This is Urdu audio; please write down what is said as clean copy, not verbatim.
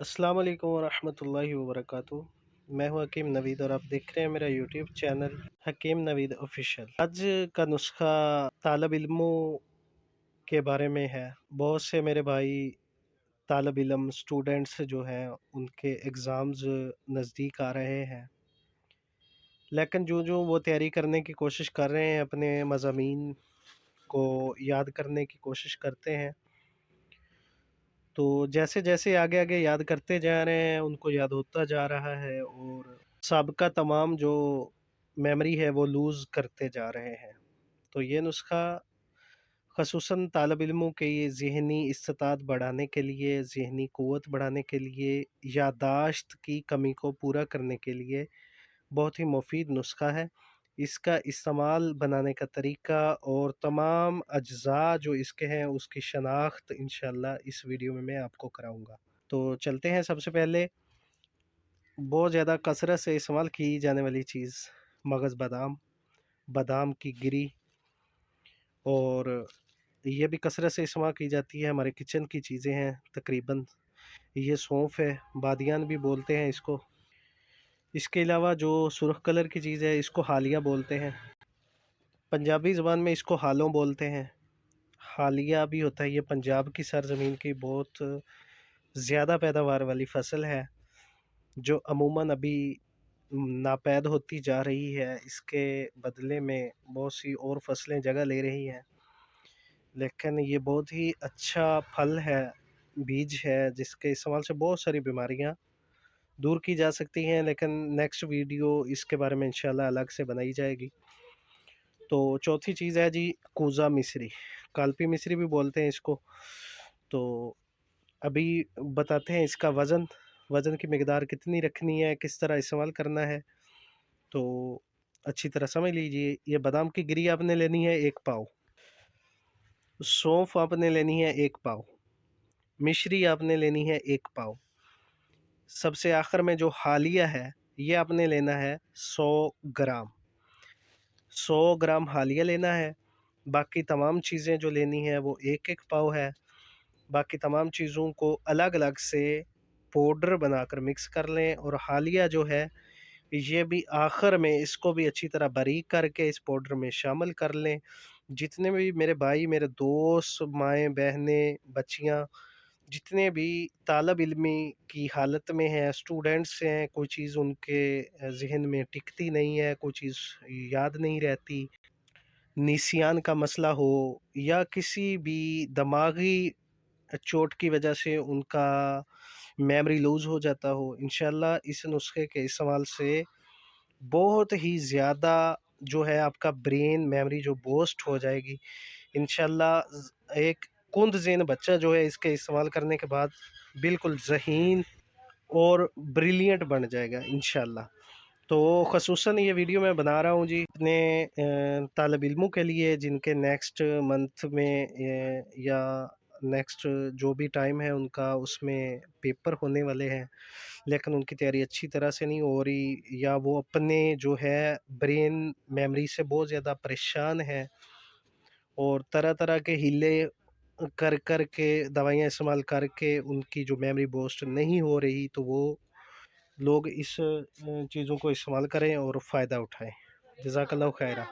السلام علیکم ورحمۃ اللہ وبرکاتہ۔ میں ہوں حکیم نوید اور آپ دیکھ رہے ہیں میرا یوٹیوب چینل حکیم نوید آفیشیل۔ آج کا نسخہ طالب علموں کے بارے میں ہے۔ بہت سے میرے بھائی طالب علم اسٹوڈنٹس جو ہیں ان کے ایگزامز نزدیک آ رہے ہیں، لیکن جو وہ تیاری کرنے کی کوشش کر رہے ہیں، اپنے مضامین کو یاد کرنے کی کوشش کرتے ہیں، تو جیسے جیسے آگے آگے یاد کرتے جا رہے ہیں ان کو یاد ہوتا جا رہا ہے، اور سابقہ تمام جو میموری ہے وہ لوز کرتے جا رہے ہیں۔ تو یہ نسخہ خصوصاً طالب علموں کے یہ ذہنی استطاعت بڑھانے کے لیے، ذہنی قوت بڑھانے کے لیے، یادداشت کی کمی کو پورا کرنے کے لیے بہت ہی مفید نسخہ ہے۔ اس کا استعمال، بنانے کا طریقہ اور تمام اجزاء جو اس کے ہیں اس کی شناخت انشاءاللہ اس ویڈیو میں آپ کو کراؤں گا۔ تو چلتے ہیں۔ سب سے پہلے بہت زیادہ کثرت سے استعمال کی جانے والی چیز مغز بادام، بادام کی گری، اور یہ بھی کثرت سے استعمال کی جاتی ہے، ہمارے کچن کی چیزیں ہیں تقریباً۔ یہ سونف ہے، بادیان بھی بولتے ہیں اس کو۔ اس کے علاوہ جو سرخ کلر کی چیز ہے اس کو حالیہ بولتے ہیں، پنجابی زبان میں اس کو حالوں بولتے ہیں۔ حالیہ بھی ہوتا ہے، یہ پنجاب کی سرزمین کی بہت زیادہ پیداوار والی فصل ہے جو عموماً ابھی ناپید ہوتی جا رہی ہے۔ اس کے بدلے میں بہت سی اور فصلیں جگہ لے رہی ہیں، لیکن یہ بہت ہی اچھا پھل ہے، بیج ہے، جس کے استعمال سے بہت ساری بیماریاں دور کی جا سکتی ہیں، لیکن نیکسٹ ویڈیو اس کے بارے میں انشاءاللہ الگ سے بنائی جائے گی۔ تو چوتھی چیز ہے جی کوزہ مصری، کالپی مصری بھی بولتے ہیں اس کو۔ تو ابھی بتاتے ہیں اس کا وزن کی مقدار کتنی رکھنی ہے، کس طرح استعمال کرنا ہے، تو اچھی طرح سمجھ لیجئے۔ یہ بادام کی گری آپ نے لینی ہے 1 پاؤ، سونف آپ نے لینی ہے 1 پاؤ، مشری آپ نے لینی ہے 1 پاؤ، سب سے آخر میں جو حالیہ ہے یہ آپ نے لینا ہے 100 گرام، 100 گرام حالیہ لینا ہے۔ باقی تمام چیزیں جو لینی ہے وہ 1 پاؤ ہے۔ باقی تمام چیزوں کو الگ الگ سے پاؤڈر بنا کر مکس کر لیں، اور حالیہ جو ہے یہ بھی آخر میں اس کو بھی اچھی طرح باریک کر کے اس پاؤڈر میں شامل کر لیں۔ جتنے بھی میرے بھائی، میرے دوست، مائیں بہنیں، بچیاں، جتنے بھی طالب علمی کی حالت میں ہیں، اسٹوڈنٹس ہیں، کوئی چیز ان کے ذہن میں ٹکتی نہیں ہے، کوئی چیز یاد نہیں رہتی، نسیان کا مسئلہ ہو یا کسی بھی دماغی چوٹ کی وجہ سے ان کا میموری لوز ہو جاتا ہو، انشاءاللہ اس نسخے کے استعمال سے بہت ہی زیادہ جو ہے آپ کا برین میموری جو بوسٹ ہو جائے گی انشاءاللہ۔ ایک کند ذہن بچہ جو ہے اس کے استعمال کرنے کے بعد بالکل ذہین اور بریلینٹ بن جائے گا انشاءاللہ۔ تو خصوصاً یہ ویڈیو میں بنا رہا ہوں جی اپنے طالب علموں کے لیے جن کے نیکسٹ منتھ میں یا نیکسٹ جو بھی ٹائم ہے ان کا اس میں پیپر ہونے والے ہیں، لیکن ان کی تیاری اچھی طرح سے نہیں ہو رہی، یا وہ اپنے جو ہے برین میموری سے بہت زیادہ پریشان ہیں، اور طرح طرح کے ہیلے کر کر کے، دوائیاں استعمال کر کے ان کی جو میموری بوسٹ نہیں ہو رہی، تو وہ لوگ اس چیزوں کو استعمال کریں اور فائدہ اٹھائیں۔ جزاک اللہ خیرہ۔